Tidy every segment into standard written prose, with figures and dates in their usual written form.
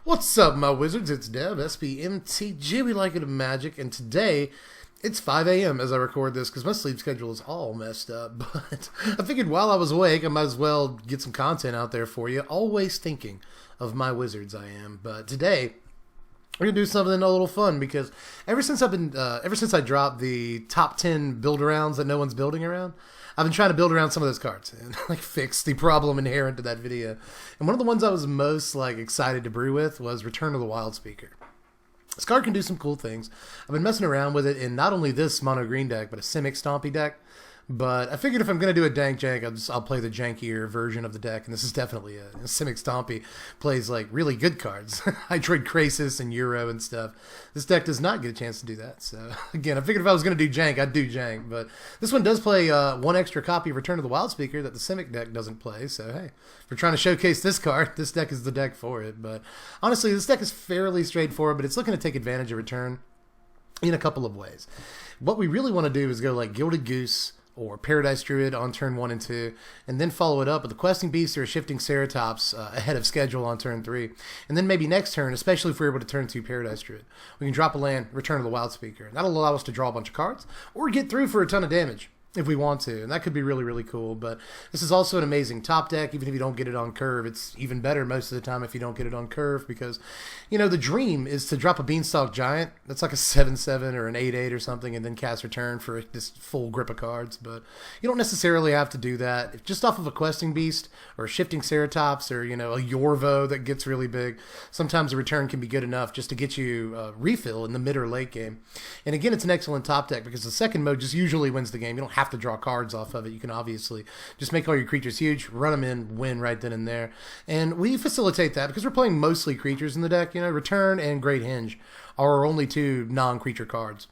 What's up, my wizards? It's Dev, Mtg. We like it in magic, and today it's 5 a.m. as I record this because my sleep schedule is all messed up. But I figured while I was awake, I might as well get some content out there for you. Always thinking of my wizards, I am. But today we're gonna do something a little fun because ever since I dropped the top 10 build arounds that no one's building around, I've been trying to build around some of those cards and like fix the problem inherent to that video. And one of the ones I was most excited to brew with was Return of the Wildspeaker. This card can do some cool things. I've been messing around with it in not only this mono green deck, but a Simic Stompy deck. But I figured if I'm going to do a Dank Jank, I'll play the jankier version of the deck, and this is definitely it. Simic Stompy plays like really good cards. I trade Krasis and Euro and stuff. This deck does not get a chance to do that. So again, I figured if I was going to do Jank, I'd do Jank. But this one does play one extra copy of Return of the Wildspeaker that the Simic deck doesn't play. So hey, if we're trying to showcase this card, this deck is the deck for it. But honestly, this deck is fairly straightforward, but it's looking to take advantage of Return in a couple of ways. What we really want to do is go like Gilded Goose or Paradise Druid on turn 1 and 2, and then follow it up with a Questing Beast or a Shifting Ceratops ahead of schedule on turn 3. And then maybe next turn, especially if we're able to turn 2 Paradise Druid, we can drop a land, Return of the Wildspeaker. That'll allow us to draw a bunch of cards, or get through for a ton of damage if we want to, and that could be really, really cool. But this is also an amazing top deck. Even if you don't get it on curve, it's even better most of the time if you don't get it on curve, because, you know, the dream is to drop a Beanstalk Giant that's like a 7/7 or an 8/8 or something, and then cast Return for this full grip of cards. But you don't necessarily have to do that. If just off of a Questing Beast or a Shifting Ceratops or, you know, a Yorvo that gets really big, sometimes a Return can be good enough just to get you refill in the mid or late game. And again, it's an excellent top deck because the second mode just usually wins the game. You don't have to draw cards off of it. You can obviously just make all your creatures huge, run them in, win right then and there. And we facilitate that because we're playing mostly creatures in the deck. You know, Return and Great Hinge are our only two non-creature cards.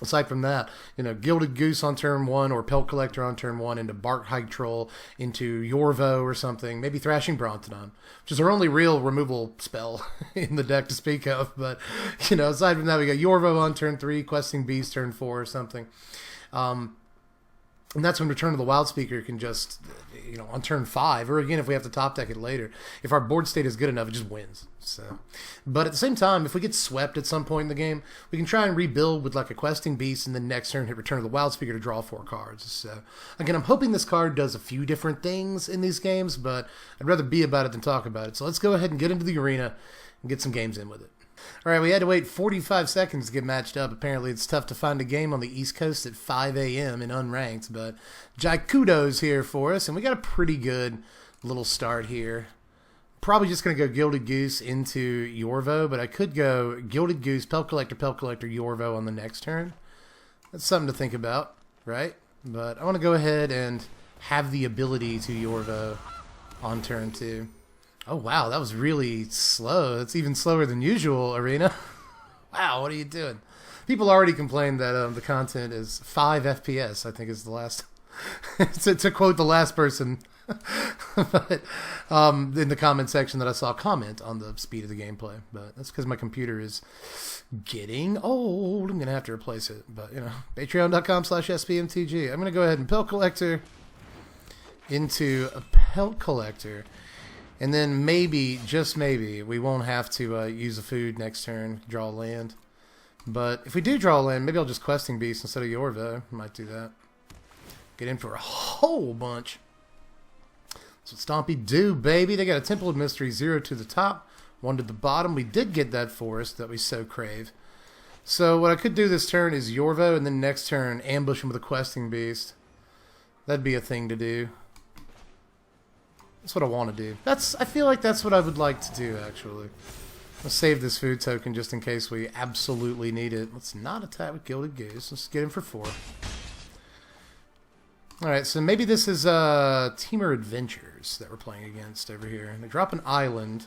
Aside from that, you know, Gilded Goose on turn 1 or Pelt Collector on turn 1 into Bark Hike Troll into Yorvo or something, maybe Thrashing Brontodon, which is our only real removal spell in the deck to speak of. But, you know, aside from that, we got Yorvo on turn 3, Questing Beast turn 4 or something. And that's when Return of the Wildspeaker can just, you know, on turn 5, or again, if we have to top deck it later, if our board state is good enough, it just wins. So, but at the same time, if we get swept at some point in the game, we can try and rebuild with like a Questing Beast, and then next turn hit Return of the Wildspeaker to draw 4 cards. So, again, I'm hoping this card does a few different things in these games, but I'd rather be about it than talk about it. So let's go ahead and get into the arena and get some games in with it. All right, we had to wait 45 seconds to get matched up. Apparently, it's tough to find a game on the East Coast at 5 a.m. in unranked, but Jaikudo's here for us, and we got a pretty good little start here. Probably just going to go Gilded Goose into Yorvo, but I could go Gilded Goose, Pelt Collector, Yorvo on the next turn. That's something to think about, right? But I want to go ahead and have the ability to Yorvo on turn 2. Oh, wow, that was really slow. It's even slower than usual, Arena. Wow, what are you doing? People already complained that the content is 5 FPS, I think is the last... to quote the last person but, in the comment section that I saw comment on the speed of the gameplay. But that's because my computer is getting old. I'm going to have to replace it. But, you know, patreon.com/SPMTG. I'm going to go ahead and Pelt Collector into a Pelt Collector. And then maybe, just maybe, we won't have to use a food next turn, draw a land. But if we do draw a land, maybe I'll just Questing Beast instead of Yorvo. Might do that. Get in for a whole bunch. That's what Stompy do, baby. They got a Temple of Mystery, 0 to the top, 1 to the bottom. We did get that forest that we so crave. So what I could do this turn is Yorvo, and then next turn ambush him with a Questing Beast. That'd be a thing to do. That's what I want to do. I feel like that's what I would like to do, actually. I'll save this food token just in case we absolutely need it. Let's not attack with Gilded Goose. Let's get him for 4. Alright, so maybe this is Teamer Adventures that we're playing against over here. They drop an island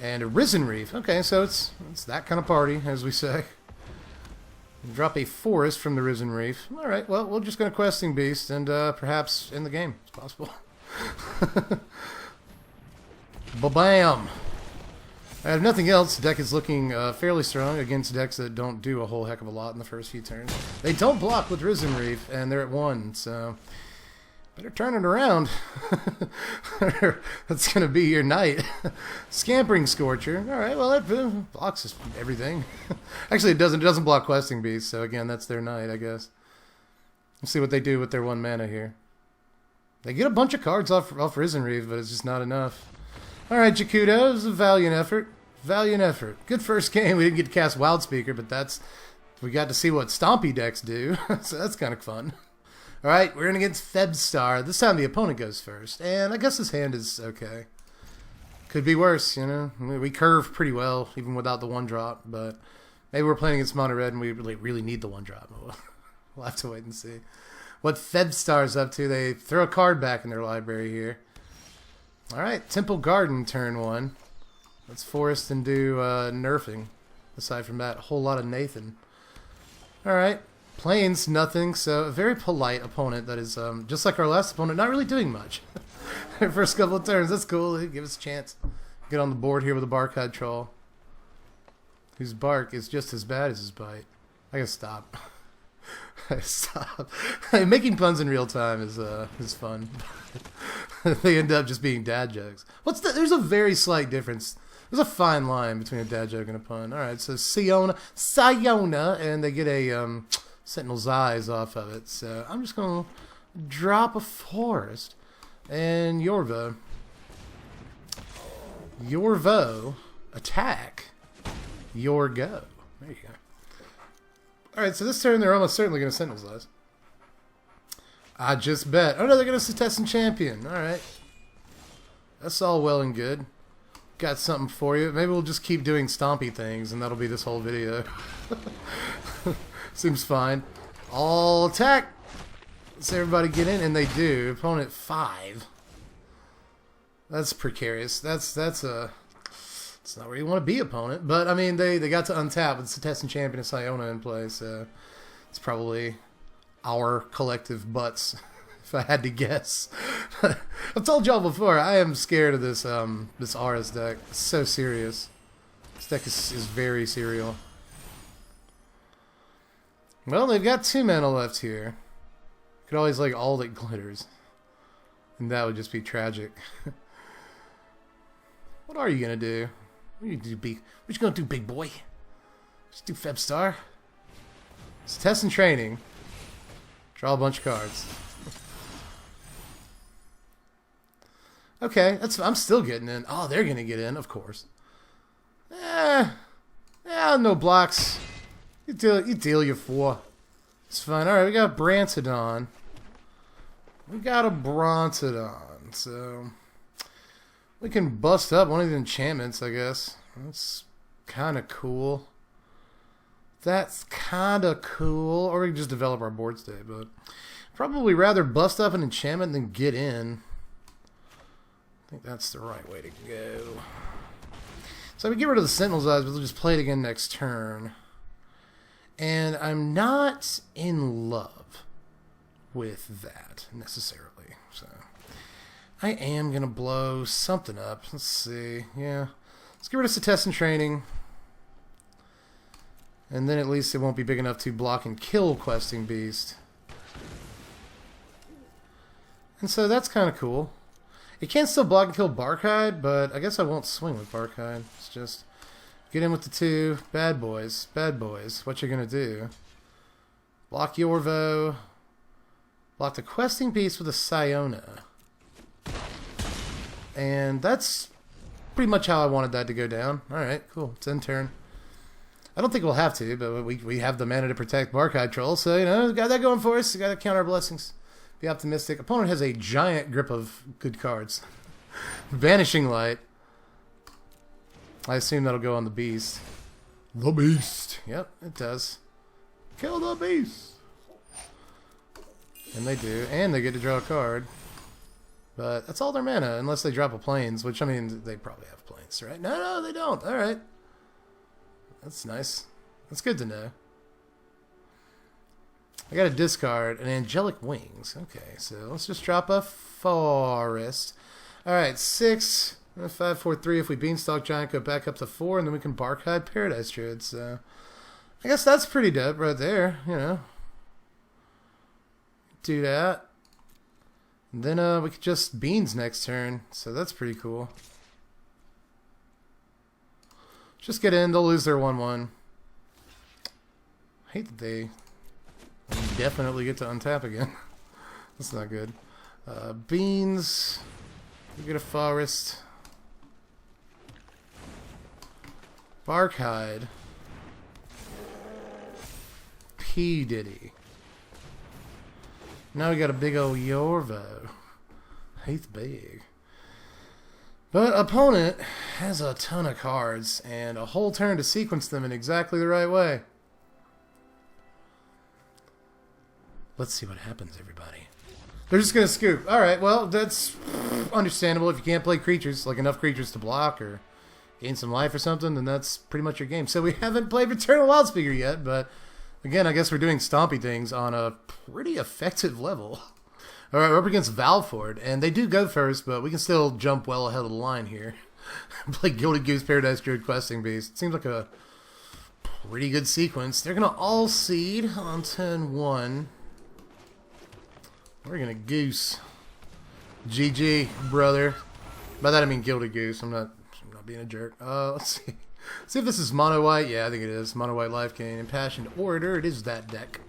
and a Risen Reef. Okay, so it's that kind of party, as we say. Drop a forest from the Risen Reef. Alright, well, we're just going to Questing Beast and perhaps end the game. It's possible. Ba-bam! I have nothing else. The deck is looking fairly strong against decks that don't do a whole heck of a lot in the first few turns. They don't block with Risen Reef, and they're at 1, so Better turn it around. That's going to be your night. Scampering Scorcher. All right, well, that blocks everything. Actually, it doesn't block Questing Beast, so again, that's their night, I guess. Let's see what they do with their 1 mana here. They get a bunch of cards off Risen Reef, but it's just not enough. All right, Jakudo, it was a valiant effort. Valiant effort. Good first game. We didn't get to cast Wildspeaker, but we got to see what Stompy decks do, so that's kind of fun. All right, we're in against Febstar. This time the opponent goes first, and I guess his hand is okay. Could be worse, you know. We curve pretty well, even without the 1-drop, but maybe we're playing against Mono Red and we really need the 1-drop. We'll have to wait and see what Febstar's up to. They throw a card back in their library here. All right, Temple Garden, turn 1. Let's forest and do nerfing. Aside from that, a whole lot of Nathan. All right. Plains, nothing, so a very polite opponent that is, just like our last opponent, not really doing much. First couple of turns, that's cool. Give us a chance. Get on the board here with a Barkhide Troll, whose bark is just as bad as his bite. I gotta stop. Stop. Making puns in real time is fun. They end up just being dad jokes. There's a very slight difference. There's a fine line between a dad joke and a pun. All right, so Sayona, and they get a Sentinel's Eyes off of it. So I'm just going to drop a forest. And Yorvo, attack. Your go. There you go. Alright, so this turn they're almost certainly going to Sentinel's Eyes. I just bet. Oh no, they're going to Setessan Champion. Alright. That's all well and good. Got something for you. Maybe we'll just keep doing Stompy things and that'll be this whole video. Seems fine. All attack. Let's everybody get in, and they do. Opponent 5. That's precarious. That's not where you want to be, opponent. But I mean, they got to untap with Setessan Champion and Sayona in play, so it's probably our collective butts, if I had to guess. I've told y'all before, I am scared of this this Aris deck. It's so serious. This deck is very serial. Well, they've got 2 mana left here. Could always like all that glitters. And that would just be tragic. What are you gonna do? What you gonna do, big boy? Just do Febstar. It's test and training. Draw a bunch of cards. Okay, I'm still getting in. Oh, they're gonna get in, of course. Yeah, no blocks. You deal your 4. It's fine. Alright, we got Brantodon. We got a Brontodon, so we can bust up one of the enchantments, I guess. That's kind of cool. That's kind of cool. Or we can just develop our board state, but probably rather bust up an enchantment than get in. I think that's the right way to go. So we get rid of the Sentinel's Eyes, but we'll just play it again next turn. And I'm not in love with that, necessarily. So I am going to blow something up. Let's see. Yeah. Let's get rid of Setessan Training. And then at least it won't be big enough to block and kill Questing Beast. And so that's kind of cool. It can still block and kill Barkhide, but I guess I won't swing with Barkhide. It's just get in with the 2. Bad boys. Bad boys. What you gonna do? Block Yorvo. Block the Questing Beast with a Sayona. And that's pretty much how I wanted that to go down. Alright, cool. It's end turn. I don't think we'll have to, but we have the mana to protect Barkhide Troll, so, you know, got that going for us. We got to count our blessings. Be optimistic. Opponent has a giant grip of good cards. Vanishing Light. I assume that'll go on the Beast. The Beast. Yep, it does. Kill the Beast. And they do. And they get to draw a card. But that's all their mana, unless they drop a Plains, which, I mean, they probably have Plains, right? No, they don't. Alright. That's nice. That's good to know. I got a discard, an Angelic Wings. Okay, so let's just drop a Forest. Alright, 6, 5, 4, 3. If we Beanstalk Giant, go back up to 4, and then we can Barkhide Paradise Druid. So I guess that's pretty dope right there, you know. Do that. Then we could just Beans next turn, so that's pretty cool. Just get in, they'll lose their 1/1. I hate that they definitely get to untap again. That's not good. Beans, we get a Forest. Barkhide. P. Diddy. Now we got a big old Yorvo. He's big. But opponent has a ton of cards and a whole turn to sequence them in exactly the right way. Let's see what happens, everybody. They're just going to scoop. Alright, well, that's understandable. If you can't play creatures, like enough creatures to block or gain some life or something, then that's pretty much your game. So we haven't played Return of Wildspeaker yet, but again, I guess we're doing Stompy things on a pretty effective level. Alright, we're up against Valford, and they do go first, but we can still jump well ahead of the line here. Play Gilded Goose, Paradise Druid, Questing Beast. It seems like a pretty good sequence. They're going to all seed on turn 1. We're going to Goose. GG, brother. By that I mean Gilded Goose. I'm not being a jerk. Let's see. See if this is Mono White. Yeah, I think it is. Mono White Life Gain. Impassioned Orator. It is that deck.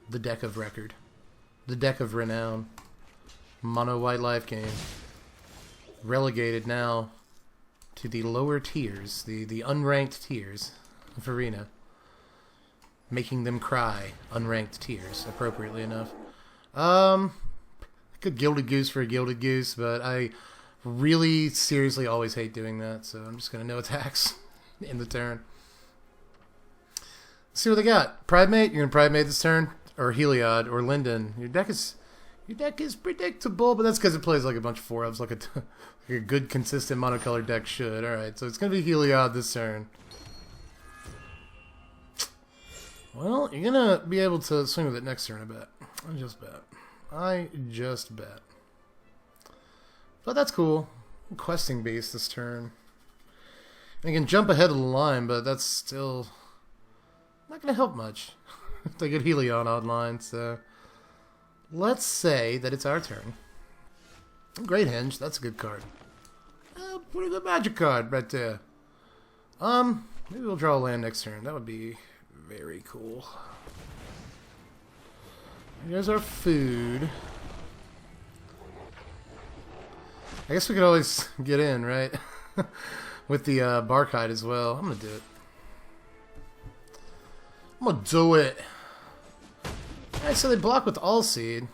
The deck of record. The deck of renown. Mono White Life Gain. Relegated now to the lower tiers. The unranked tiers of Arena. Making them cry. Unranked tiers. Appropriately enough. Good Gilded Goose for a Gilded Goose, but I really seriously always hate doing that, so I'm just going to no attacks in the turn. Let's see what they got. Pridemate, you're going to Pridemate this turn, or Heliod, or Linden. Your deck is predictable, but that's because it plays like a bunch of 4-ups, like a good, consistent monocolored deck should. Alright, so it's going to be Heliod this turn. Well, you're going to be able to swing with it next turn, I bet. I just bet. But that's cool. Questing Beast this turn. I can jump ahead of the line, but that's still not going to help much. They get Helion online, so let's say that it's our turn. Great Hinge, that's a good card. Pretty good magic card right there. Maybe we'll draw a land next turn. That would be very cool. Here's our food. I guess we could always get in, right? With the Barkhide as well. I'm gonna do it. I'm gonna do it. Alright, so they block with All Seed.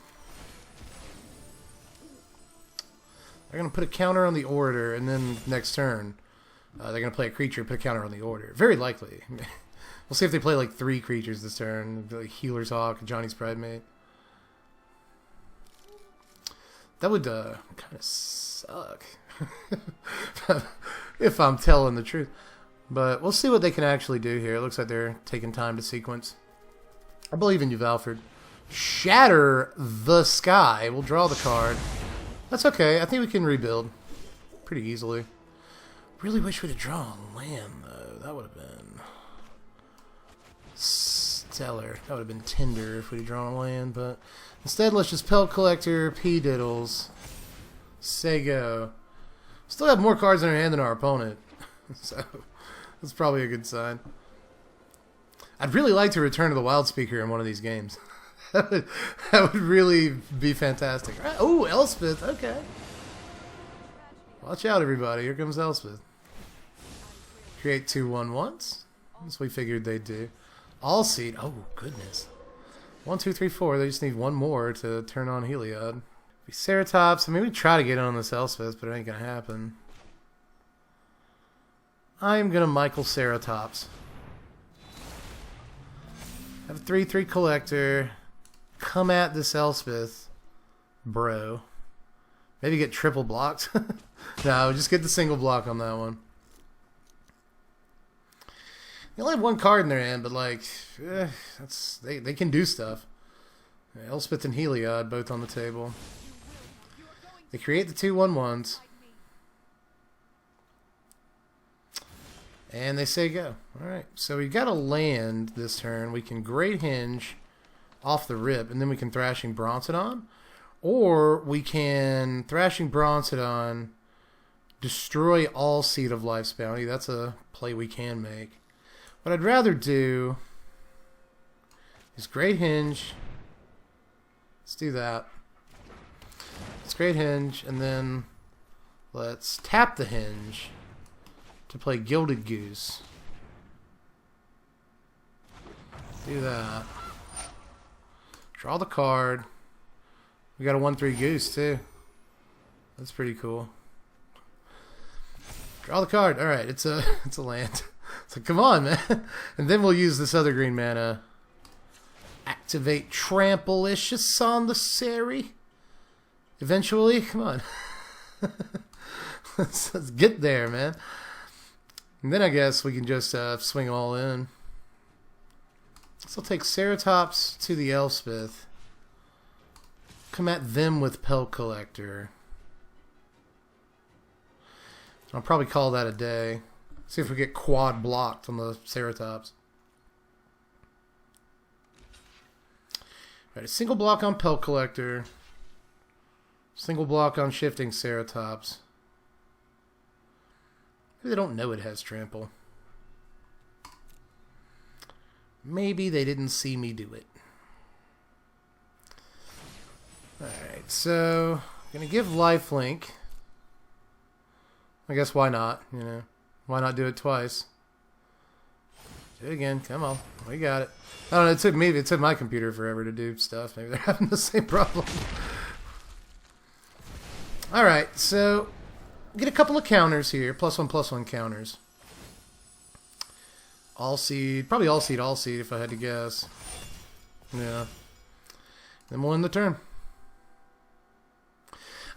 They're gonna put a counter on the Orator, and then next turn, they're gonna play a creature and put a counter on the Orator. Very likely. We'll see if they play like 3 creatures this turn. Like Healer's Hawk, Johnny's Pridemate. That would kind of suck. If I'm telling the truth. But we'll see what they can actually do here. It looks like they're taking time to sequence. I believe in you, Valford. Shatter the Sky. We'll draw the card. That's okay. I think we can rebuild pretty easily. Really wish we'd have drawn land, though. That would have been stellar. That would have been tender if we'd drawn a land, but instead, let's just Pelt Collector, P-Diddles, say go. Still have more cards in our hand than our opponent, so that's probably a good sign. I'd really like to return to the Wildspeaker in one of these games. that would really be fantastic. Oh, Elspeth, okay. Watch out, everybody. Here comes Elspeth. Create 2/1/1s. As we figured they'd do. All Seed. Oh, goodness. 1, 2, 3, 4. They just need one more to turn on Heliod. Ceratops. I mean, we try to get on this Elspeth, but it ain't gonna happen. I'm gonna Michael Ceratops. Have a 3/3 collector. Come at this Elspeth, bro. Maybe get triple blocked. No, just get the single block on that one. They only have one card in their hand, but like, they can do stuff. Elspeth and Heliod both on the table. They create the 2/1/1s. And they say go. Alright, so we got a land this turn. We can Great Hinge off the rip, and then we can Thrashing Bronzodon. Or we can Thrashing Bronzodon, destroy all Seed of Life's Bounty. That's a play we can make. What I'd rather do is Great Hinge. Let's do that. Let's Great Hinge, and then let's tap the Hinge to play Gilded Goose. Do that. Draw the card. We got a 1/3 Goose too. That's pretty cool. Draw the card. All right, it's a land. So come on, man. And then we'll use this other green mana. Activate Tramplicious on the Sari. Eventually, come on. let's get there, man. And then I guess we can just swing all in. So I'll take Ceratops to the Elspeth. Come at them with Pel Collector. I'll probably call that a day. See if we get quad blocked on the Ceratops. Alright, a single block on Pel Collector. Single block on Shifting Ceratops. Maybe they don't know it has Trample. Maybe they didn't see me do it. Alright, so I'm gonna give lifelink. I guess why not, you know? Why not do it twice? Do it again, come on. We got it. I don't know, it took my computer forever to do stuff. Maybe they're having the same problem. Alright, so get a couple of counters here. +1/+1 counters. All seed, probably all seed if I had to guess. Yeah. Then we'll end the turn.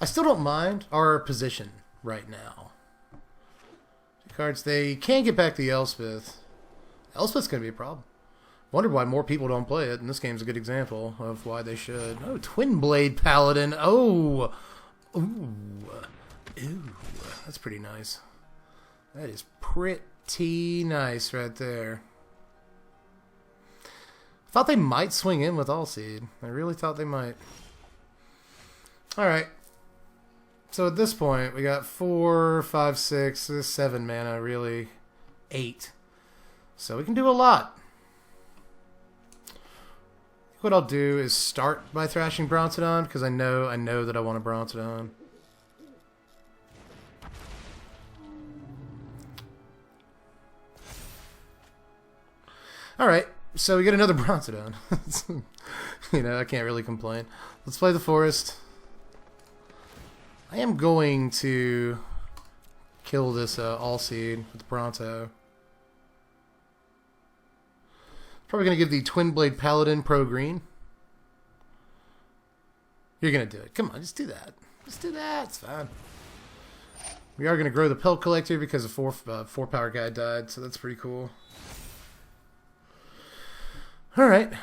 I still don't mind our position right now. Two cards, they can get back the Elspeth. Elspeth's going to be a problem. Wondered why more people don't play it, and this game's a good example of why they should. Oh, Twin Blade Paladin. Oh! Ooh. Ooh. That's pretty nice. That is pretty nice right there. Thought they might swing in with All Seed. I really thought they might. Alright. So at this point, we got 4, 5, 6, 7 mana, really 8. So we can do a lot. What I'll do is start by Thrashing Bronzodon, because I know that I want a Bronzodon. Alright, so we get another Bronzodon. You know, I can't really complain. Let's play the Forest. I am going to kill this All Seed with the Bronto. Probably going to give the Twin Blade Paladin Pro Green. You're going to do it. Come on, just do that. Just do that. It's fine. We are going to grow the Pel Collector because a 4 power guy died, so that's pretty cool. Alright. At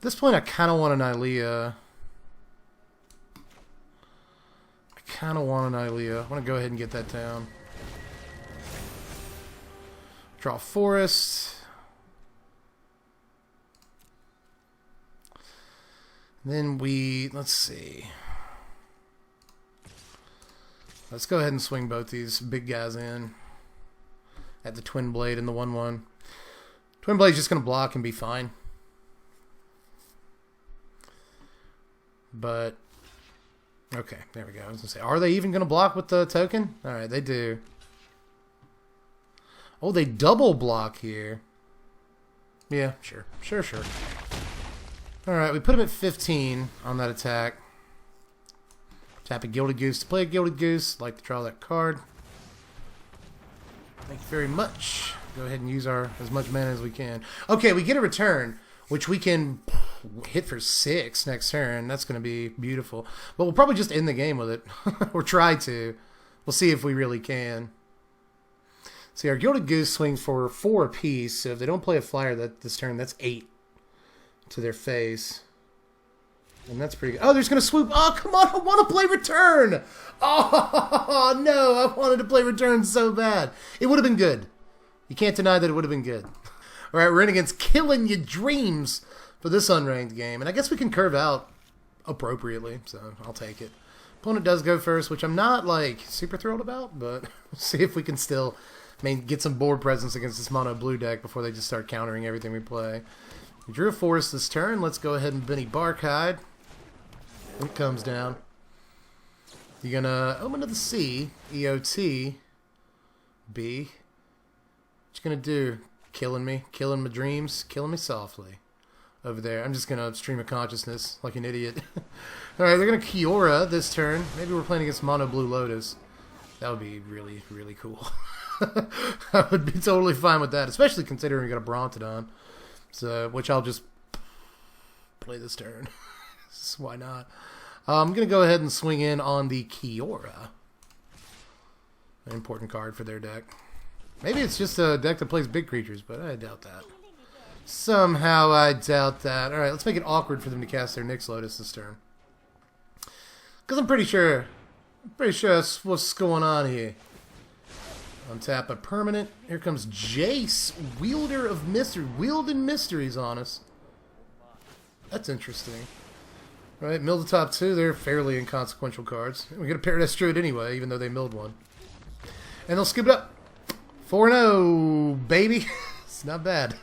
this point, I kind of want an Nylea. I want to go ahead and get that down. Draw Forest. Then let's see. Let's go ahead and swing both these big guys in at the Twin Blade and the 1/1. Twin Blade's just going to block and be fine. But okay, there we go. I was going to say, are they even going to block with the token? Alright, they do. Oh, they double block here. Yeah, sure. Sure. Alright, we put him at 15 on that attack. Tap a Gilded Goose to play a Gilded Goose. Like to draw that card. Thank you very much. Go ahead and use as much mana as we can. Okay, we get a return, which we can hit for 6 next turn. That's going to be beautiful. But we'll probably just end the game with it. Or try to. We'll see if we really can. See, our Gilded Goose swings for 4 apiece. So if they don't play a flyer this turn, that's 8 to their face. And that's pretty good. Oh, they're just going to swoop. Oh, come on. I want to play return. Oh, no. I wanted to play return so bad. It would have been good. You can't deny that it would have been good. All right, we're in against Killing Your Dreams for this unranked game. And I guess we can curve out appropriately, so I'll take it. Opponent does go first, which I'm not, like, super thrilled about, but we'll see if we can still get some board presence against this mono blue deck before they just start countering everything we play. We drew a forest this turn. Let's go ahead and Benny Barkhide. It comes down. You're gonna open to the sea, EOT, B. What you gonna do? Killing me? Killing my dreams? Killing me softly. Over there. I'm just gonna stream of consciousness like an idiot. Alright, they're gonna Kiora this turn. Maybe we're playing against Mono Blue Lotus. That would be really, really cool. I would be totally fine with that, especially considering we got a Brontodon. So, which I'll just play this turn. Why not? I'm gonna go ahead and swing in on the Kiora. An important card for their deck. Maybe it's just a deck that plays big creatures, but I doubt that. Somehow I doubt that. Alright, let's make it awkward for them to cast their Nyx Lotus this turn. Because I'm pretty sure that's what's going on here. Untap a permanent. Here comes Jace, Wielder of Mystery. Wielding mysteries on us. That's interesting. Alright, mill the top two. They're fairly inconsequential cards. We're going to Paradise Druid anyway, even though they milled one. And they'll scoop it up. 4-0, baby. It's not bad.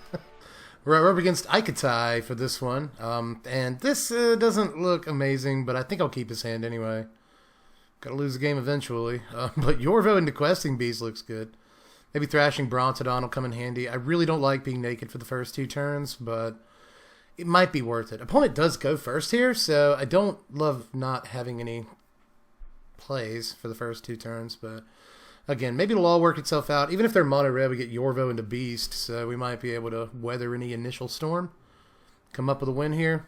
We're up against Ikatai for this one. And this doesn't look amazing, but I think I'll keep his hand anyway. Gotta lose the game eventually. But Yorvo into Questing Beast looks good. Maybe Thrashing Brontodon will come in handy. I really don't like being naked for the first 2 turns, but it might be worth it. Opponent does go first here, so I don't love not having any plays for the first 2 turns, but again, maybe it'll all work itself out. Even if they're mono red, we get Yorvo into Beast, so we might be able to weather any initial storm. Come up with a win here.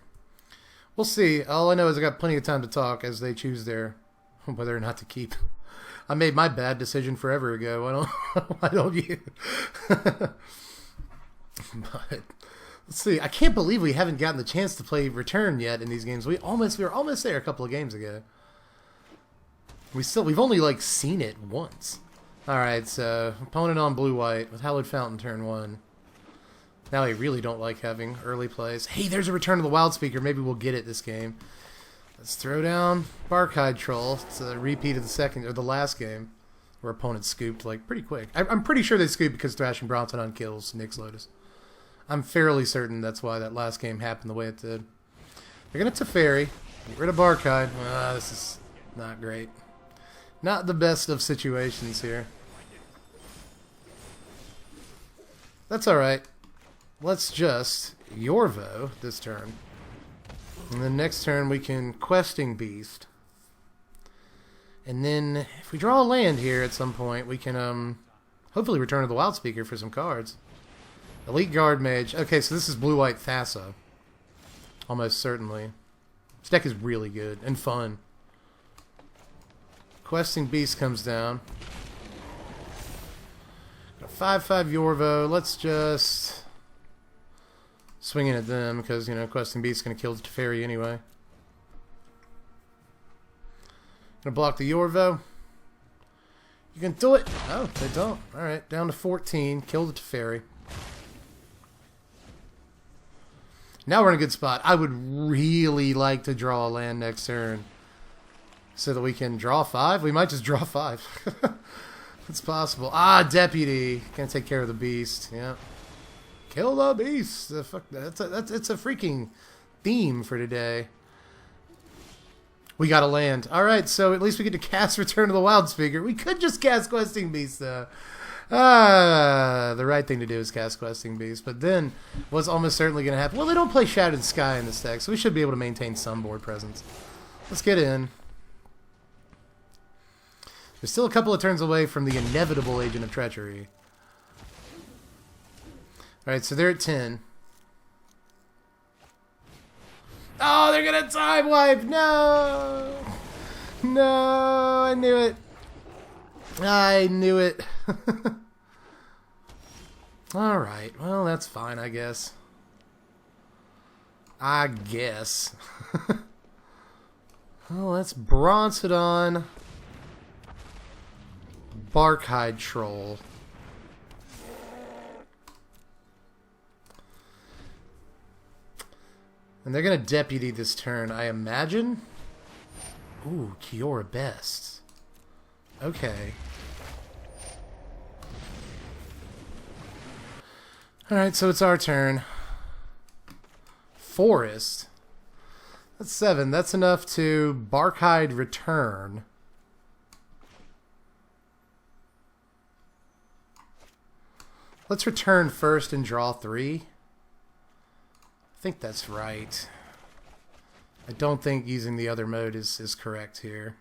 We'll see. All I know is I got plenty of time to talk as they choose their whether or not to keep. I made my bad decision forever ago. Why don't you? But let's see. I can't believe we haven't gotten the chance to play Return yet in these games. We were almost there a couple of games ago. We've only like seen it once. Alright, so opponent on blue-white with Hallowed Fountain turn 1. Now I really don't like having early plays. Hey, there's a Return of the Wildspeaker. Maybe we'll get it this game. Let's throw down Barkhide Troll. It's a repeat of the last game where opponent scooped like pretty quick. I'm pretty sure they scooped because Thrashing Brontodon kills Nyx Lotus. I'm fairly certain that's why that last game happened the way it did. They're gonna Teferi. Get rid of Barkhide. This is not great. Not the best of situations here. That's alright. Let's just Yorvo this turn. And then next turn we can Questing Beast. And then if we draw a land here at some point, we can hopefully Return to the Wildspeaker for some cards. Elite Guard Mage. Okay, so this is blue-white Thassa. Almost certainly. This deck is really good and fun. Questing Beast comes down. Got a 5/5 Yorvo. Let's just swing in at them because, you know, Questing Beast is going to kill the Teferi anyway. Gonna block the Yorvo. You can do it. Oh, they don't. Alright, down to 14. Kill the Teferi. Now we're in a good spot. I would really like to draw a land next turn so that we can draw 5. We might just draw 5. It's possible. Deputy. Can't take care of the beast. Yeah. Kill the beast. Fuck that. It's a freaking theme for today. We got to land. Alright, so at least we get to cast Return to the Wildspeaker. We could just cast Questing Beast, though. The right thing to do is cast Questing Beast. But then, what's almost certainly going to happen? Well, they don't play Shattered Sky in this deck, so we should be able to maintain some board presence. Let's get in. We're still a couple of turns away from the inevitable Agent of Treachery. Alright, so they're at 10. Oh, they're gonna time wipe! No! No, I knew it. I knew it. Alright, well, that's fine, I guess. Well, that's Brontodon. Barkhide Troll. And they're going to deputy this turn, I imagine. Ooh, Kiora Best. Okay. Alright, so it's our turn. Forest. That's 7. That's enough to Barkhide return. Let's return first and draw 3. I think that's right. I don't think using the other mode is correct here.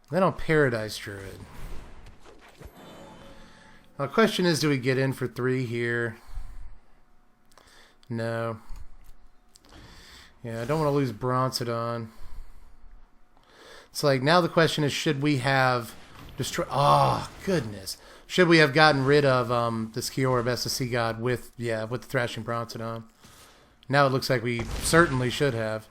Then on Paradise Druid. Now the question is, do we get in for 3 here? No. Yeah, I don't want to lose Bronzodon. It's like, now the question is, should we have destroyed... Oh, goodness. Should we have gotten rid of this Kiora Best of Sea God with the Thrashing Bronzodon? Now it looks like we certainly should have.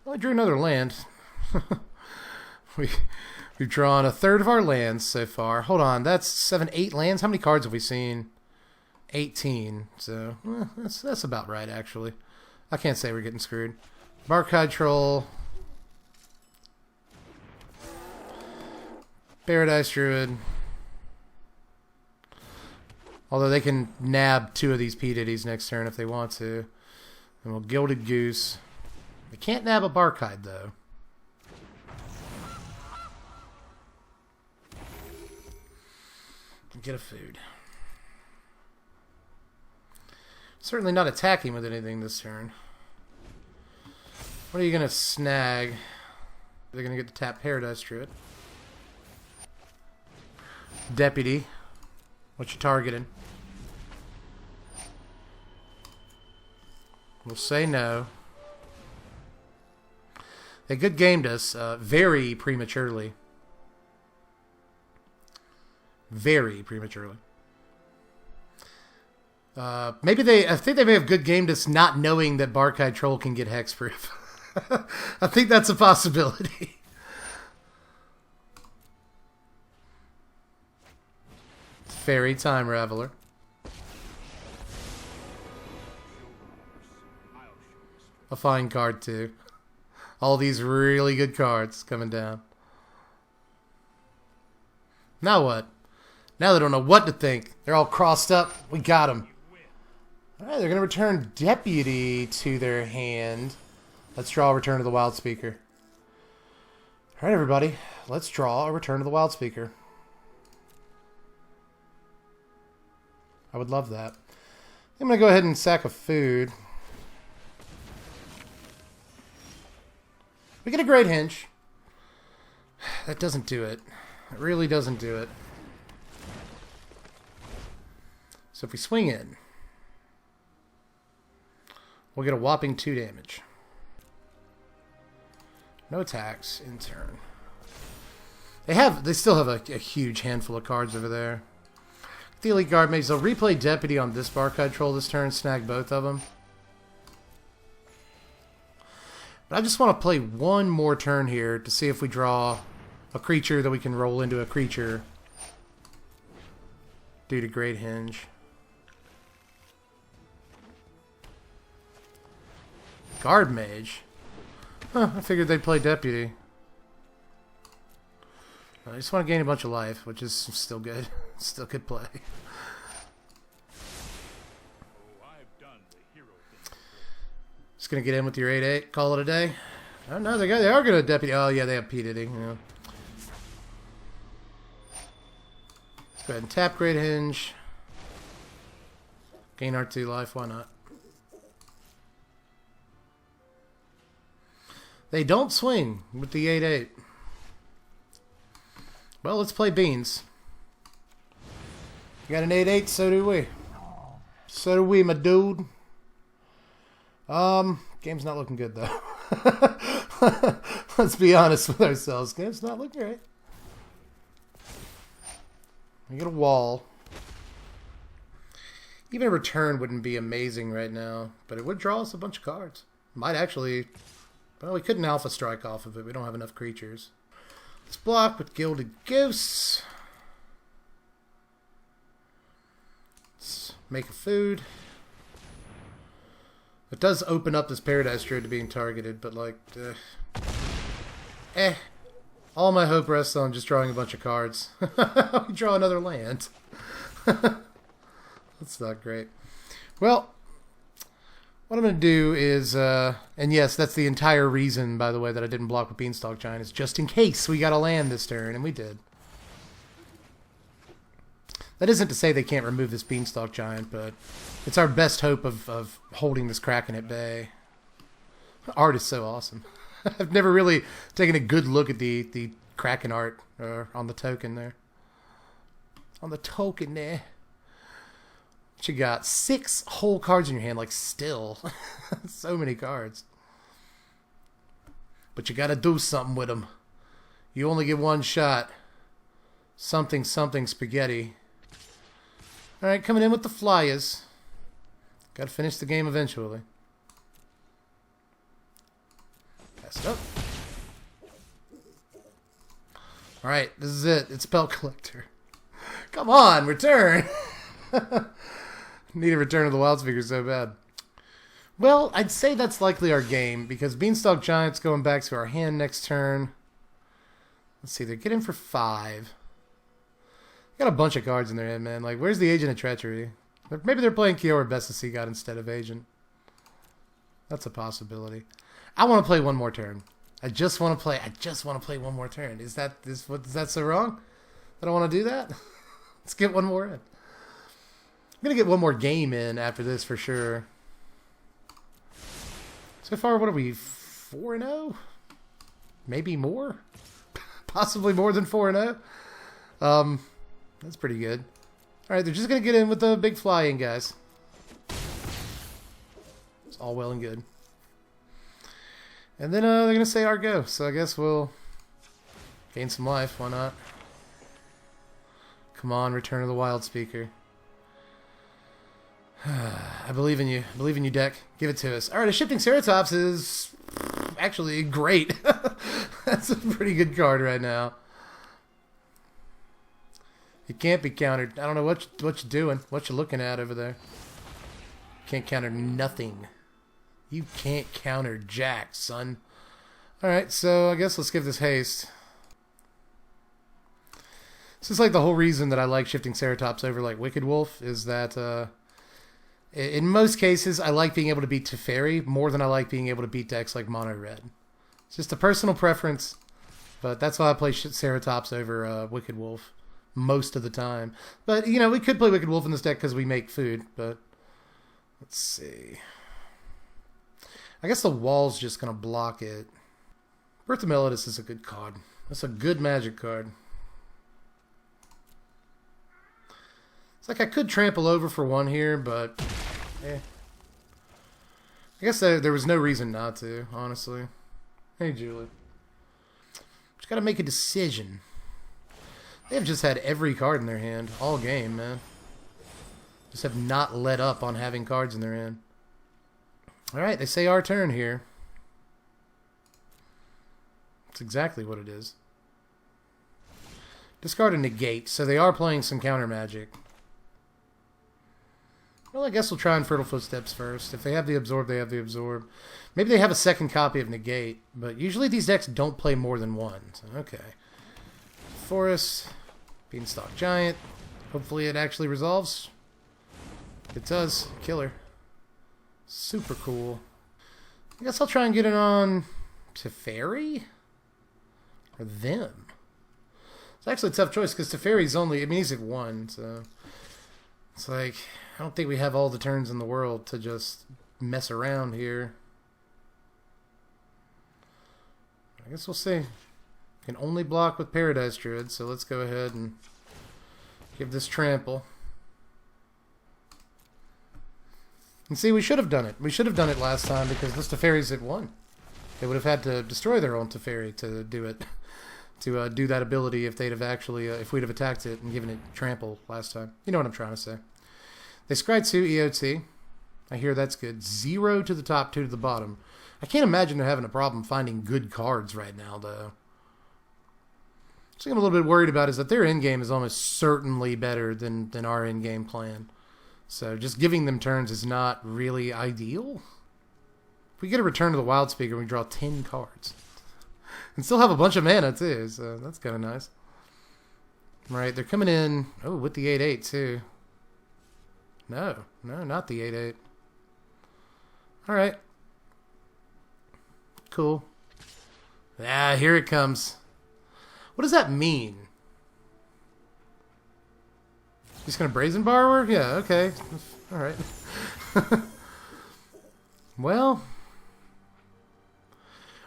Well, I drew another land. We've drawn a third of our lands so far. Hold on, that's 7, 8 lands? How many cards have we seen? 18. So, that's about right, actually. I can't say we're getting screwed. Barkhide Troll. Paradise Druid. Although they can nab 2 of these P. Diddies next turn if they want to. And we'll Gilded Goose. They can't nab a Barkhide, though. Get a food. Certainly not attacking with anything this turn. What are you going to snag? They're going to get to tap Paradise Druid. Deputy. What you targeting? We'll say no. They good gamed us very prematurely. Very prematurely. Maybe I think they may have good gamed us not knowing that Barkhide Troll can get hexproof. I think that's a possibility. Fairy Time Raveler. A fine card too. All these really good cards coming down. Now what? Now they don't know what to think. They're all crossed up. We got them. Alright, they're going to return Deputy to their hand. Let's draw a Return to the Wildspeaker. Alright, everybody. Let's draw a Return to the Wildspeaker. I would love that. I'm going to go ahead and sack a food. We get a Great Henge. That doesn't do it. It really doesn't do it. So if we swing in, we'll get a whopping 2 damage. No attacks in turn. They still have a huge handful of cards over there. The Elite Guard Mage, they'll replay Deputy on this Barkhide Troll this turn, snag both of them. But I just want to play one more turn here to see if we draw a creature that we can roll into a creature due to Great Henge. Guard Mage? Huh, I figured they'd play Deputy. I just want to gain a bunch of life, which is still good. Still good play. Just gonna get in with your 8/8, call it a day. Oh no, they are gonna Deputy. Oh yeah, they have P. Diddy. Yeah. Let's go ahead and tap Great Henge. Gain R2 life, why not? They don't swing with the 8/8. Well, let's play beans. You got an 8/8, so do we. So do we, my dude. Game's not looking good though. Let's be honest with ourselves. Game's not looking great. We get a wall. Even a return wouldn't be amazing right now, but it would draw us a bunch of cards. Might actually... Well, we couldn't Alpha Strike off of it. We don't have enough creatures. Let's block with Gilded Goose. Make a food. It does open up this Paradise Druid to being targeted, but like, all my hope rests on just drawing a bunch of cards. We draw another land. That's not great. Well, what I'm going to do is, and yes, that's the entire reason, by the way, that I didn't block with Beanstalk Giant, is just in case we got a land this turn, and we did. That isn't to say they can't remove this Beanstalk Giant, but it's our best hope of holding this Kraken at bay. Art is so awesome. I've never really taken a good look at the Kraken art on the token there. On the token there. What you got? 6 whole cards in your hand, like still. So many cards. But you gotta do something with them. You only get one shot. Something, something spaghetti. Alright, coming in with the Flyers. Gotta finish the game eventually. Pass it up. Alright, this is it. It's Spell Collector. Come on, return! Need a return of the Wildspeaker so bad. Well, I'd say that's likely our game, because Beanstalk Giant's going back to our hand next turn. Let's see, they're getting for 5. Got a bunch of cards in their hand, man. Like, where's the Agent of Treachery? Maybe they're playing Kiora Best to See God instead of Agent. That's a possibility. I want to play one more turn. I just want to play one more turn. Is that so wrong? That I want to do that? Let's get one more in. I'm going to get one more game in after this for sure. So far, what are we? 4-0? Maybe more? Possibly more than 4-0? That's pretty good. Alright, they're just going to get in with the big fly-in, guys. It's all well and good. And then they're going to say our go. So I guess we'll gain some life. Why not? Come on, Return of the Wildspeaker. I believe in you. I believe in you, deck. Give it to us. Alright, a Shifting Ceratops is actually great. That's a pretty good card right now. It can't be countered. I don't know what you're doing. What you're looking at over there. Can't counter nothing. You can't counter jack, son. Alright, so I guess let's give this haste. This is like the whole reason that I like Shifting Ceratops over like Wicked Wolf is that in most cases I like being able to beat Teferi more than I like being able to beat decks like Mono Red. It's just a personal preference, but that's why I play Ceratops over Wicked Wolf most of the time. But, you know, we could play Wicked Wolf in this deck because we make food, but let's see. I guess the wall's just going to block it. Birth of Melodus is a good card. That's a good magic card. It's like I could trample over for 1 here, but I guess there was no reason not to, honestly. Hey, Julie. Just got to make a decision. They've just had every card in their hand all game, man. Just have not let up on having cards in their hand. Alright, they say our turn here. That's exactly what it is. Discard a negate, so they are playing some counter magic. Well, I guess we'll try Fertile Footsteps first. If they have the Absorb, they have the Absorb. Maybe they have a second copy of Negate, but usually these decks don't play more than 1. So, okay. Forest, Beanstalk Giant. Hopefully it actually resolves. It does. Killer. Super cool. I guess I'll try and get it on Teferi? Or them? It's actually a tough choice because Teferi's only, I mean, he's at 1, so it's like, I don't think we have all the turns in the world to just mess around here. I guess we'll see. Can only block with Paradise Druid, so let's go ahead and give this trample. And see, we should have done it. We should have done it last time because this Teferi's at 1. They would have had to destroy their own Teferi to do it. To do that ability if they'd have actually, if we'd have attacked it and given it trample last time. You know what I'm trying to say. They scry 2 EOT. I hear that's good. 0 to the top, 2 to the bottom. I can't imagine they're having a problem finding good cards right now, though. Something I'm a little bit worried about is that their endgame is almost certainly better than our endgame plan. So just giving them turns is not really ideal. If we get a return to the Wildspeaker, we draw 10 cards. And still have a bunch of mana, too, so that's kind of nice. Right, they're coming in, oh, with the 8/8, too. No, not the 8/8. Alright. Cool. Ah, here it comes. What does that mean? Just gonna Brazen Borrower? Yeah, okay. Alright. Well,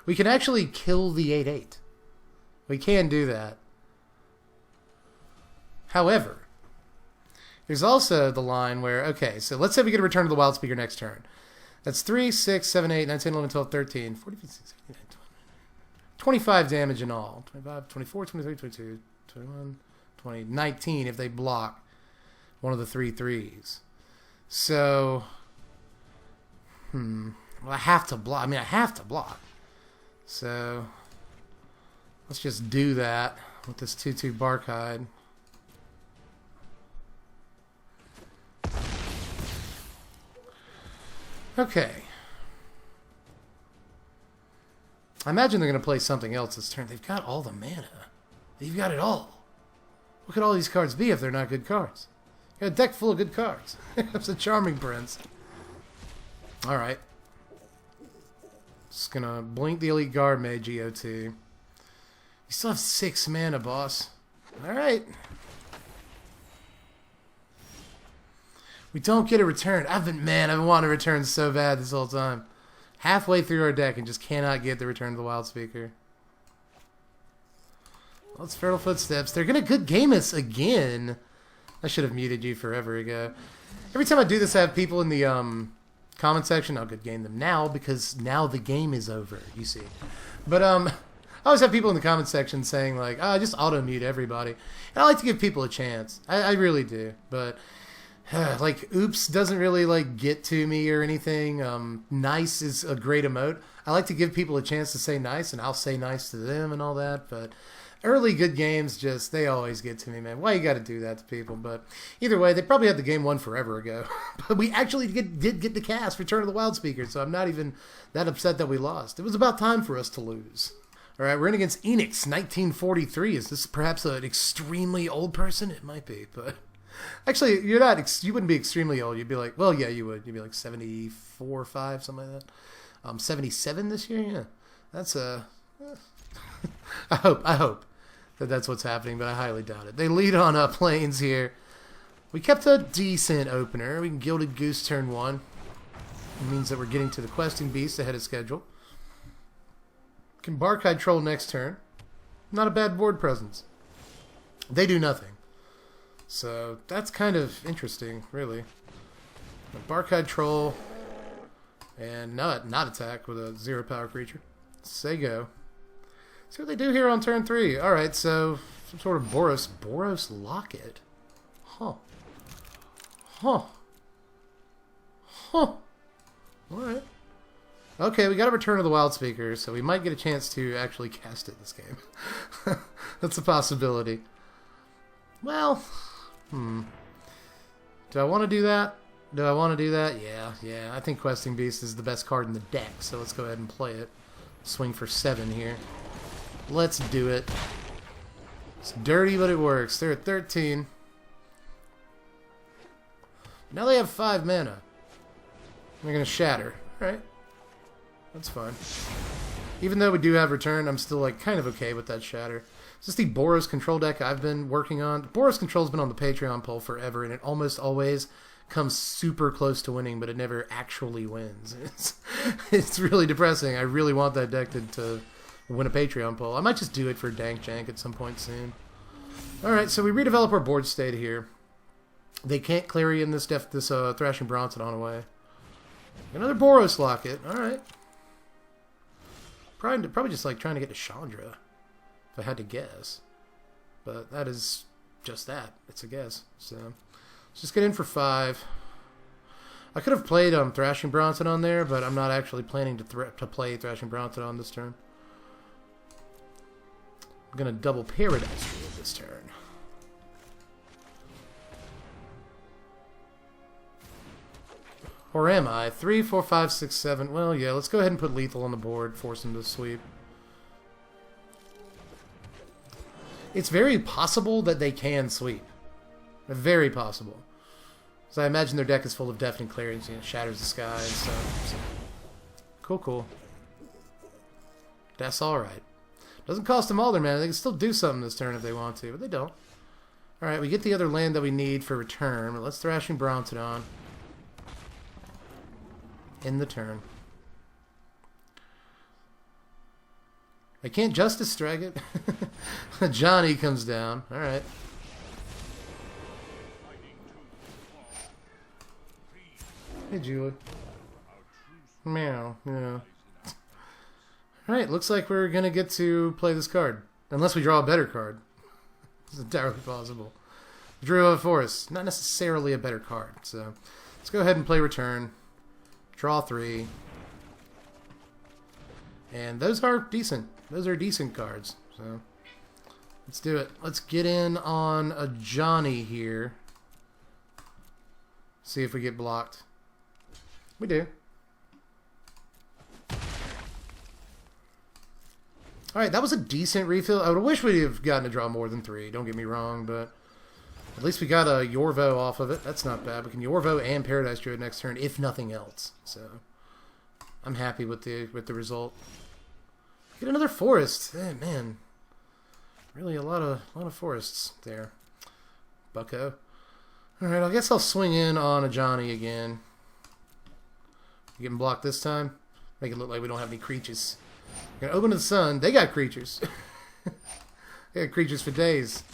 we can actually kill the 8/8. We can do that. However, there's also the line where, okay, so let's say we get a return to the Wildspeaker next turn. That's 3, 6, 7, 8, 9, 10, 11, 12, 13, 14, 15, 16, 17, 18, 25 damage in all. 25, 24, 23, 22, 21, 20, 19 if they block one of the 3 threes. So, well, I have to block. I mean, I have to block. So, let's just do that with this 2/2 Barkhide. Okay. I imagine they're going to play something else this turn. They've got all the mana. They've got it all. What could all these cards be if they're not good cards? You got a deck full of good cards. It's a Charming Prince. Alright. Just going to blink the Elite Guard Mage GOT. You still have 6 mana, boss. Alright. We don't get a return. I've been wanting a return so bad this whole time. Halfway through our deck and just cannot get the return to the Wildspeaker. Well, it's Feral Footsteps. They're going to good game us again. I should have muted you forever ago. Every time I do this, I have people in the comment section. I'll good game them now because now the game is over, you see. But I always have people in the comment section saying like, oh, just auto-mute everybody. And I like to give people a chance. I really do. But like, oops doesn't really like get to me or anything. Nice is a great emote. I like to give people a chance to say nice, and I'll say nice to them and all that. But early good games, just, they always get to me, man. Why you got to do that to people? But either way, they probably had the game won forever ago. But we actually did get the cast, Return of the Wildspeaker, so I'm not even that upset that we lost. It was about time for us to lose. All right, we're in against Enix, 1943. Is this perhaps an extremely old person? It might be, but... Actually, you wouldn't be extremely old. You'd be like, well, yeah, you would. You'd be like 74, 5, something like that. 77 this year? Yeah. That's, I hope that that's what's happening, but I highly doubt it. They lead on planes here. We kept a decent opener. We can Gilded Goose turn 1. It means that we're getting to the Questing Beast ahead of schedule. Can Barkhide Troll next turn. Not a bad board presence. They do nothing. So that's kind of interesting, really. A Barkhide Troll and not attack with a 0 power creature. Say go. See what they do here on turn 3. Alright, so some sort of Boros Locket. Huh. Alright. Okay, we got a Return of the Wildspeaker, so we might get a chance to actually cast it this game. That's a possibility. Well... Do I want to do that? Yeah. I think Questing Beast is the best card in the deck, so let's go ahead and play it. Swing for 7 here. Let's do it. It's dirty, but it works. They're at 13. Now they have 5 mana. They're going to shatter. Alright. That's fine. Even though we do have return, I'm still like kind of okay with that shatter. Is this the Boros Control deck I've been working on? Boros Control's been on the Patreon poll forever, and it almost always comes super close to winning, but it never actually wins. It's really depressing. I really want that deck to win a Patreon poll. I might just do it for Dank Jank at some point soon. Alright, so we redevelop our board state here. They can't Clarion this Thrashing Bronson on away. Another Boros Locket. Alright. Probably just like trying to get to Chandra. If I had to guess. But that is just that. It's a guess. So let's just get in for 5. I could have played Thrashing Bronson on there, but I'm not actually planning to play Thrashing Bronson on this turn. I'm going to double Paradise Druid this turn. Or am I? 3, 4, 5, 6, 7. Well, yeah, let's go ahead and put lethal on the board, force him to sweep. It's very possible that they can sweep. Very possible. So I imagine their deck is full of Deafening Clarions, you know, Shatters the Sky and stuff. So. Cool, cool. That's alright. Doesn't cost them all their mana. They can still do something this turn if they want to, but they don't. Alright, we get the other land that we need for return. But let's Thrashing Brontodon. In the turn. I can't Justice Strike it. Johnny comes down. Alright. Hey, Julie. Meow. Yeah. Alright, looks like we're going to get to play this card. Unless we draw a better card. It's entirely possible. Drew of Forest. Not necessarily a better card. So, let's go ahead and play return. Draw 3. And those are decent. Those are decent cards. So, let's do it. Let's get in on a Johnny here. See if we get blocked. We do. Alright, that was a decent refill. I would wish we'd have gotten to draw more than 3, don't get me wrong, but at least we got a Yorvo off of it. That's not bad. We can Yorvo and Paradise Druid next turn, if nothing else. So I'm happy with the result. Get another forest. Man. Really a lot of forests there. Bucko. Alright, I guess I'll swing in on a Johnny again. Getting blocked this time. Make it look like we don't have any creatures. We're gonna open to the sun. They got creatures. They got creatures for days.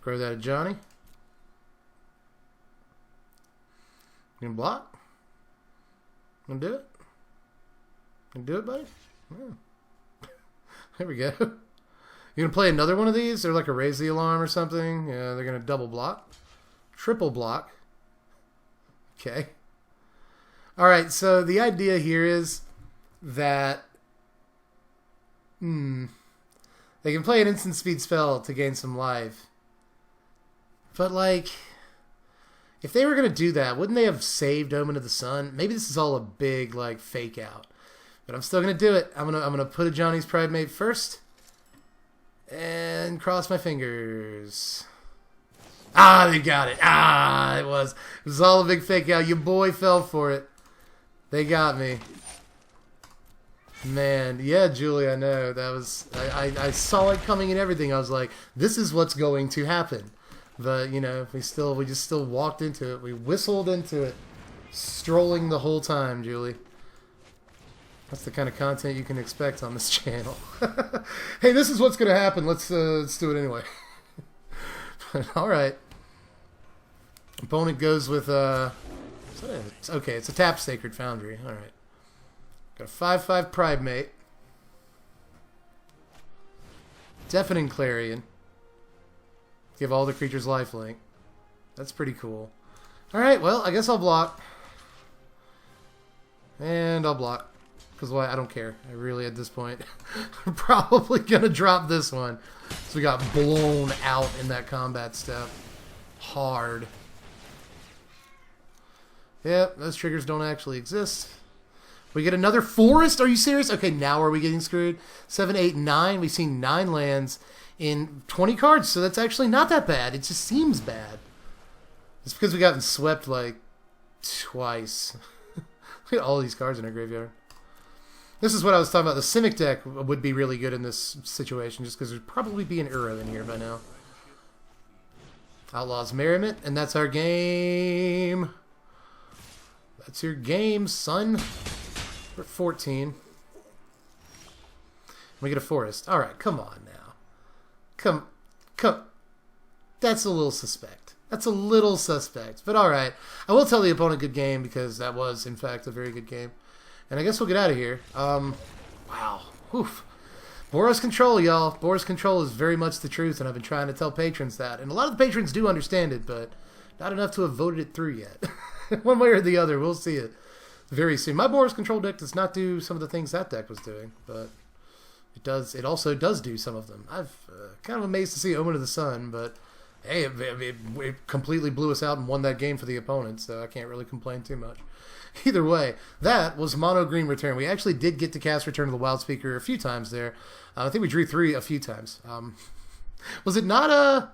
Grow that at Johnny. You gonna block? Gonna do it? Gonna do it, buddy? Yeah. There we go. You gonna play another one of these? Or like a Raise the Alarm or something? Yeah, they're gonna double block. Triple block. Okay. Alright, so the idea here is that they can play an instant speed spell to gain some life. But, like, if they were going to do that, wouldn't they have saved Omen of the Sun? Maybe this is all a big, like, fake out. But I'm still going to do it. I'm gonna put a Johnny's Pridemate first. And cross my fingers. Ah, they got it. Ah, it was all a big fake out. Your boy fell for it. They got me. Man, yeah, Julie, I know. That was I saw it coming and everything. I was like, this is what's going to happen. But, you know, we just still walked into it. We whistled into it. Strolling the whole time, Julie. That's the kind of content you can expect on this channel. Hey, this is what's going to happen. Let's do it anyway. Alright. Opponent goes with, okay, it's a tap Sacred Foundry. Alright. Got a 5/5 Pridemate. Deafening Clarion. Give all the creatures lifelink. That's pretty cool. Alright, well, I guess I'll block. And I'll block. Because why? I don't care. I really, at this point, I'm probably going to drop this one. So we got blown out in that combat step. Hard. Yep, those triggers don't actually exist. We get another forest? Are you serious? Okay, now are we getting screwed? 7, 8, 9. We've seen 9 lands in 20 cards, so that's actually not that bad. It just seems bad. It's because we gotten swept, like, twice. Look at all these cards in our graveyard. This is what I was talking about. The Simic deck would be really good in this situation, just because there'd probably be an Uro in here by now. Outlaws Merriment, and that's our game. That's your game, son. We're 14. We get a forest. Alright, come on now. Come. That's a little suspect. That's a little suspect. But alright. I will tell the opponent good game, because that was, in fact, a very good game. And I guess we'll get out of here. Wow. Oof. Boros Control, y'all. Boros Control is very much the truth, and I've been trying to tell patrons that. And a lot of the patrons do understand it, but not enough to have voted it through yet. One way or the other, we'll see it very soon. My Boros Control deck does not do some of the things that deck was doing, but it does. It also does do some of them. I've kind of amazed to see Omen of the Sun, but Hey, it completely blew us out and won that game for the opponent, so I can't really complain too much. Either way, that was Mono Green Return. We actually did get to cast Return of the Wildspeaker a few times there. I think we drew 3 a few times. Was it not a...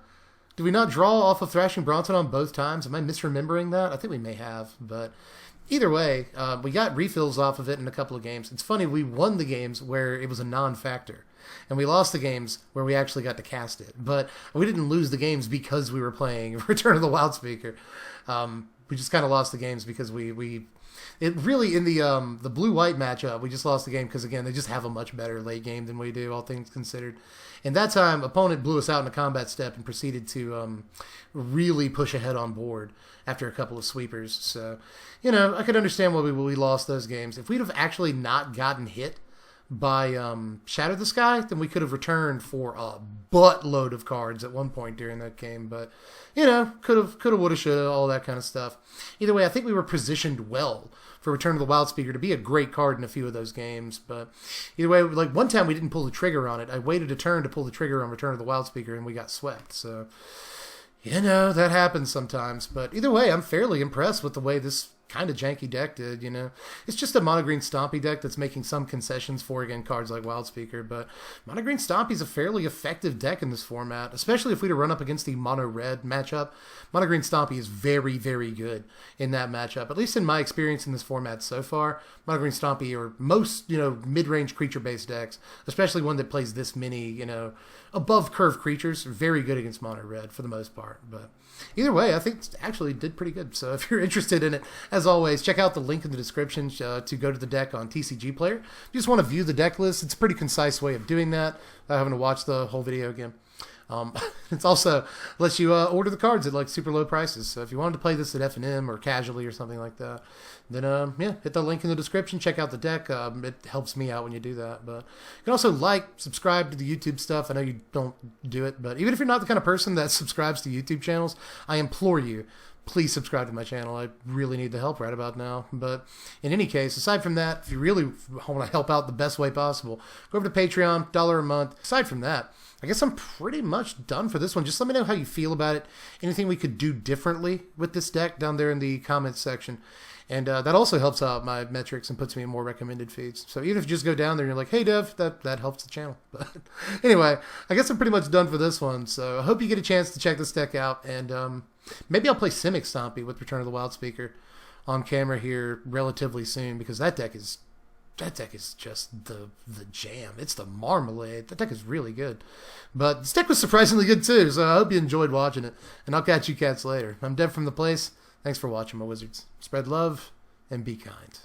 Did we not draw off of Thrashing Bronson on both times? Am I misremembering that? I think we may have, but either way, we got refills off of it in a couple of games. It's funny, we won the games where it was a non-factor, and we lost the games where we actually got to cast it. But we didn't lose the games because we were playing Return of the Wildspeaker. We just kind of lost the games because it really, in the blue-white matchup, we just lost the game because, again, they just have a much better late game than we do, all things considered. And that time, opponent blew us out in a combat step and proceeded to really push ahead on board after a couple of sweepers. So, I could understand why we lost those games. If we'd have actually not gotten hit by Shadow the Sky, then we could have returned for a buttload of cards at one point during that game. But, could have, woulda, shoulda, all that kind of stuff. Either way, I think we were positioned well for Return of the Wildspeaker to be a great card in a few of those games. But either way, like one time we didn't pull the trigger on it. I waited a turn to pull the trigger on Return of the Wildspeaker, and we got swept. So, that happens sometimes. But either way, I'm fairly impressed with the way this kind of janky deck did, It's just a mono green Stompy deck that's making some concessions for, again, cards like Wildspeaker, but mono green Stompy is a fairly effective deck in this format, especially if we were to run up against the mono red matchup. Mono green Stompy is very, very good in that matchup, at least in my experience in this format so far. Mono green Stompy, or most, mid-range creature-based decks, especially one that plays this many, above curve creatures, very good against mono red for the most part. But either way, I think it actually did pretty good. So if you're interested in it, as always, check out the link in the description to go to the deck on TCG Player. If you just want to view the deck list, it's a pretty concise way of doing that without having to watch the whole video again. It's also lets you order the cards at like super low prices. So if you wanted to play this at F&M or casually or something like that, then hit the link in the description. Check out the deck. It helps me out when you do that. But you can also subscribe to the YouTube stuff. I know you don't do it, but even if you're not the kind of person that subscribes to YouTube channels, I implore you, please subscribe to my channel. I really need the help right about now. But in any case, aside from that, if you really want to help out the best way possible, go over to Patreon, $1 a month. Aside from that, I guess I'm pretty much done for this one. Just let me know how you feel about it. Anything we could do differently with this deck down there in the comments section. And that also helps out my metrics and puts me in more recommended feeds. So even if you just go down there and you're like, hey, Dev, that helps the channel. But anyway, I guess I'm pretty much done for this one. So I hope you get a chance to check this deck out. And maybe I'll play Simic Stompy with Return of the Wildspeaker on camera here relatively soon, because that deck is just the jam. It's the marmalade. That deck is really good. But this deck was surprisingly good too, so I hope you enjoyed watching it. And I'll catch you cats later. I'm Dev from The Place. Thanks for watching, my wizards. Spread love and be kind.